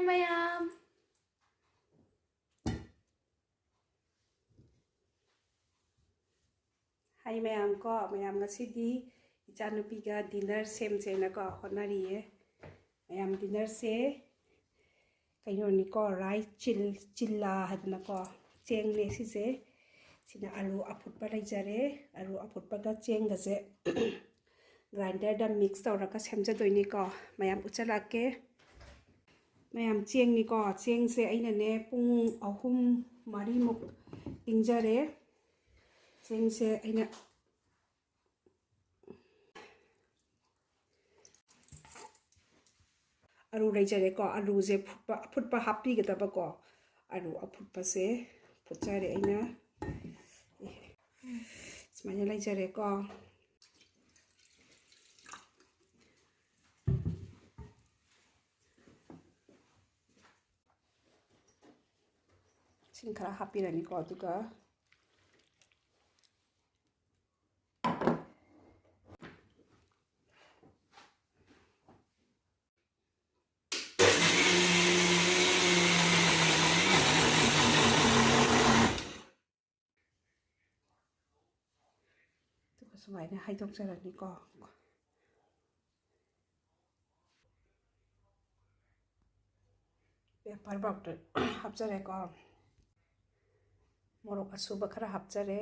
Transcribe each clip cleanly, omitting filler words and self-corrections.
ꯃꯌꯥꯝ ꯍꯥꯏ ꯃꯌꯥꯝ ꯉꯁꯤꯗꯤ ꯏꯆꯥꯅꯨꯄꯤꯒ ꯗꯤꯅꯔ ꯁꯦꯝꯁꯦꯅꯀꯣ ꯍꯣꯠꯅꯔꯤꯌꯦ ꯃꯌꯥꯝ ꯗꯤꯅꯔꯁꯦ ꯀꯩꯅꯣꯅꯤꯀꯣ ꯔꯥꯏꯁ ꯆꯤꯜꯂꯥ ꯍꯥꯏꯗꯅꯀꯣ ꯆꯦꯡꯅꯦ ꯁꯤꯁꯦ ꯁꯤꯅ ꯑꯂꯨ ꯑꯐꯨꯠꯄ ꯂꯩꯖꯔꯦ ꯑꯂꯨ ꯑꯐꯨꯠꯄꯒ ꯆꯦꯡꯒꯁꯦ ꯒ꯭ꯔꯥꯏꯟꯗꯔꯗ ꯃꯤꯛꯁ ꯇꯧꯔꯒ ꯁꯦꯝꯖꯗꯣꯏꯅꯤꯀꯣ ꯃꯌꯥꯝ ꯎꯠꯆꯜꯂꯛꯀꯦ ꯃꯌꯥꯝ ꯆꯦꯡꯅꯤꯀꯣ ꯆꯦꯡꯁꯦ ꯑꯩꯅꯅꯦ ꯄꯨꯡ 3-4ꯃꯨꯛ ꯇꯤꯡꯖꯔꯦ ꯆꯦꯡꯁꯦ ꯑꯩꯅ ꯑꯂꯨ ꯂꯩꯖꯔꯦꯀꯣ ꯑꯂꯨꯁꯦ ꯑꯐꯨꯠꯄ ꯍꯥꯞꯄꯤꯒꯗꯕꯀꯣ ꯑꯂꯨ ꯑꯐꯨꯠꯄꯁꯦ ꯐꯨꯠꯆꯔꯦ ꯑꯩꯅ ꯁꯨꯃꯥꯏꯅ ꯂꯩꯖꯔꯦꯀꯣ ꯏꯁꯤꯡ ꯈꯔ ꯍꯥꯞꯄꯤꯔꯅꯤꯀꯣ ꯑꯗꯨꯒ ꯁꯨꯃꯥꯏꯅ ꯍꯩꯗꯣꯛꯆꯔꯅꯤꯀꯣ ꯄꯦꯄꯔ ꯕꯥꯎꯗꯔ ꯍꯥꯞꯆꯔꯦꯀꯣ ꯃꯣꯔꯣꯛ ꯑꯁꯨꯕ ꯈꯔ ꯍꯥꯞꯆꯔꯦ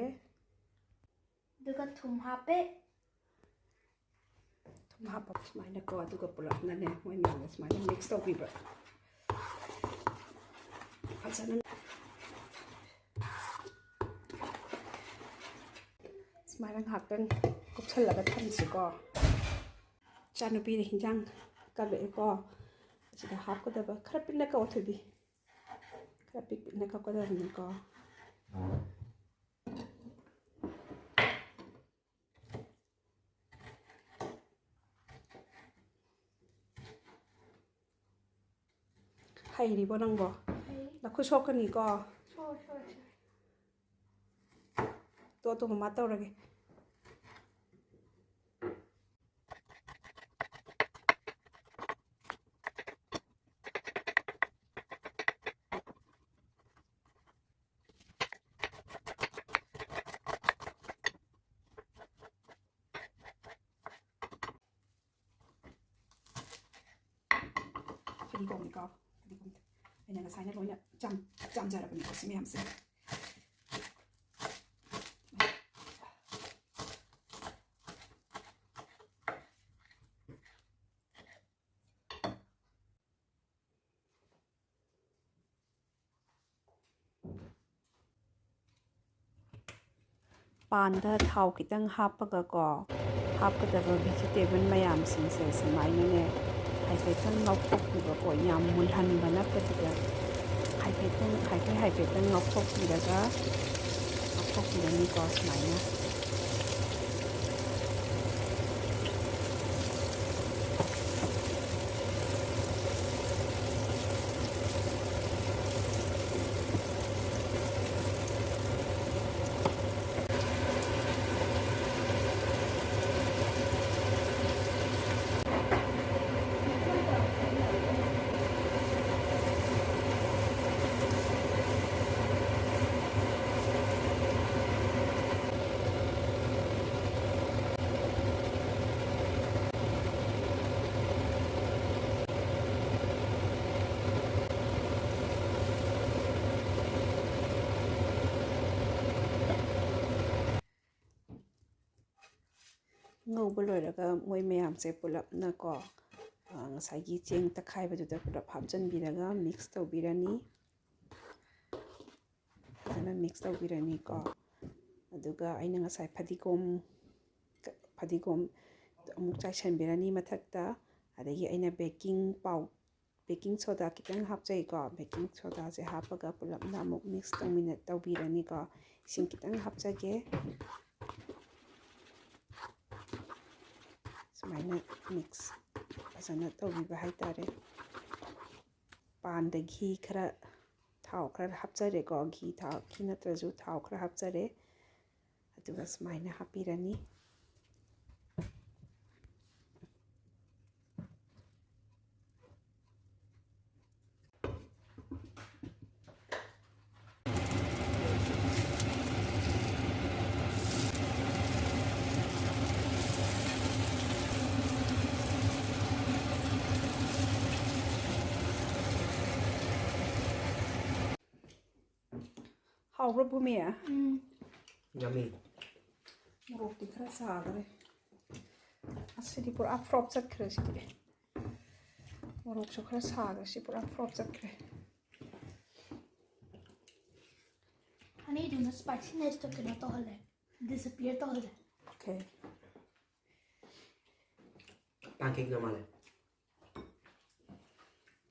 ꯑꯗꯨꯒ ꯊꯨꯝ ꯍꯥꯞꯄꯦ ꯊꯨꯝ ꯍꯥꯞꯄ ꯁꯨꯃꯥꯏꯅꯀꯣ ꯑꯗꯨꯒ ꯄꯨꯂꯞꯅꯅꯦ ꯃꯣꯏ ꯃꯌꯥꯝꯅ ꯁꯨꯃꯥꯏꯅ ꯃꯤꯛꯁ ꯇꯧꯕꯤꯕ ꯐꯖꯅ ꯁꯨꯃꯥꯏꯅ ꯉꯥꯏꯍꯥꯛꯇꯪ ꯀꯨꯞꯁꯜꯂꯒ ꯊꯝꯁꯤꯀꯣ ꯏꯆꯥꯅꯨꯄꯤꯅ ꯍꯤꯟꯖꯥꯡ ꯀꯠꯂꯛꯑꯦꯀꯣ ꯑꯁꯤꯗ ꯍꯥꯞꯀꯗꯕ ꯈꯔ ꯄꯤꯛꯅ ꯀꯛꯑꯣ ꯊꯣꯏꯕꯤꯈꯔ ꯄꯤꯛꯅ ꯀꯛꯀꯗꯕꯅꯤꯀꯣ ꯍꯩꯔꯤꯕꯣ ꯅꯪꯕꯣ ꯅꯈꯨꯠ ꯁꯣꯛꯀꯅꯤꯀꯣ ꯇꯣ ꯃꯃꯥ ꯇꯧꯔꯒꯦ ꯐꯗꯤꯒꯣꯝꯅꯤꯀꯣ ꯐꯗꯤꯒꯣꯝ ꯑꯩꯅ ꯉꯁꯥꯏꯅ ꯂꯣꯏꯅ ꯆꯥꯝꯖꯔꯕꯅꯤꯀꯣ ꯁꯤ ꯃꯌꯥꯝꯁꯦ ꯄꯥꯟꯗ ꯊꯥꯎ ꯈꯤꯇꯪ ꯍꯥꯞꯄꯒꯀꯣ ꯍꯥꯞꯀꯗꯕ ꯚꯤꯖꯤꯇꯦꯕꯜ ꯃꯌꯥꯝꯁꯤꯡꯁꯦ ꯁꯨꯃꯥꯏꯅꯅꯦ ꯍꯥꯏꯐꯦꯠꯇꯪ ꯉꯧꯊꯣꯛꯄꯤꯕꯀꯣ ꯌꯥꯝ ꯃꯨꯜꯍꯟꯕ ꯅꯠꯇꯕꯤꯗ ꯍꯥꯏꯐꯦꯠꯇꯪ ꯉꯧꯊꯣꯛꯄꯤꯔꯒ ꯉꯧꯊꯣꯛꯄꯤꯔꯅꯤꯀꯣ ꯁꯨꯃꯥꯏꯅ ꯉꯧꯕ ꯂꯣꯏꯔꯒ ꯃꯣꯏ ꯃꯌꯥꯝꯁꯦ ꯄꯨꯂꯞꯅꯀꯣ ꯉꯁꯥꯏꯒꯤ ꯆꯦꯡ ꯇꯛꯈꯥꯏꯕꯗꯨꯗ ꯄꯨꯂꯞ ꯍꯥꯞꯆꯤꯟꯕꯤꯔꯒ ꯃꯤꯛꯁ ꯇꯧꯕꯤꯔꯅꯤ ꯐꯖꯅ ꯃꯤꯛꯁ ꯇꯧꯕꯤꯔꯅꯤꯀꯣ ꯑꯗꯨꯒ ꯑꯩꯅ ꯉꯁꯥꯏ ꯐꯗꯤꯒꯣꯝ ꯑꯃꯨꯛ ꯆꯥꯏꯁꯤꯟꯕꯤꯔꯅꯤ ꯃꯊꯛꯇ ꯑꯗꯒꯤ ꯑꯩꯅ ꯕꯦꯀꯤꯡ ꯁꯣꯗꯥ ꯈꯤꯇꯪ ꯍꯥꯞꯆꯩꯀꯣ ꯕꯦꯀꯤꯡ ꯁꯣꯗꯥꯁꯦ ꯍꯥꯞꯄꯒ ꯄꯨꯂꯞꯅ ꯑꯃꯨꯛ ꯃꯤꯛꯁ ꯇꯧꯕꯤꯔꯅꯤꯀꯣ ꯏꯁꯤꯡ ꯈꯤꯇꯪ ꯍꯥꯞꯆꯒꯦ ꯁꯨꯃꯥꯏꯅ ꯃꯤꯛꯁ ꯐꯖꯅ ꯇꯧꯕꯤꯕ ꯍꯥꯏꯇꯥꯔꯦ ꯄꯥꯟꯗ ꯘꯤ ꯈꯔ ꯊꯥꯎ ꯈꯔ ꯍꯥꯞꯆꯔꯦꯀꯣ ꯘꯤ ꯅꯠꯇ꯭ꯔꯁꯨ ꯊꯥꯎ ꯈꯔ ꯍꯥꯞꯆꯔꯦ ꯑꯗꯨꯒ ꯁꯨꯃꯥꯏꯅ ꯍꯥꯞꯄꯤꯔꯅꯤ ꯍꯥꯎꯕ꯭ꯔꯥ ꯚꯨꯃꯤ Yummy. ꯃꯣꯔꯣꯛꯇꯤ ꯈꯔ ꯁꯥꯈ꯭ꯔꯦ ꯑꯁꯤꯗꯤ ꯄꯨꯔꯥ ꯐ꯭ꯔꯣꯞ ꯆꯠꯈ꯭ꯔꯦ ꯁꯤꯗꯤ ꯃꯣꯔꯣꯛꯁꯨ ꯈꯔ ꯁꯥꯈ꯭ꯔꯦ ꯁꯤ ꯄꯨꯔꯥ ꯐ꯭ꯔꯣꯞ ꯆꯠꯈ꯭ꯔꯦ honeydew na spiciness to kena to hale disappear to hale okay Pancake na male.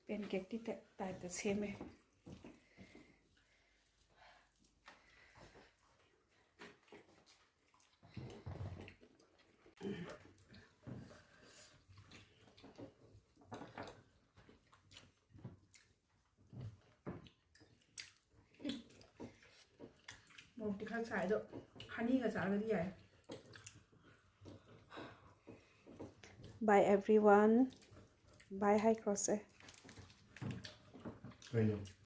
ꯄꯦꯟꯀꯦꯛꯇꯤ ꯇꯥꯏꯞꯇ ꯁꯦꯝꯃꯦ ꯃꯣꯔꯣꯛꯇꯤ ꯈꯔ ꯁꯥꯏ ꯑꯗꯣ ꯍꯅꯤꯒ ꯆꯥꯔꯒꯗꯤ ꯌꯥꯏ ꯕꯥꯏ ꯑꯦꯚ꯭ꯔꯤ ꯋꯥꯟ ꯕꯥꯏ ꯍꯥꯏꯈ꯭ꯔꯣꯁꯦ I know.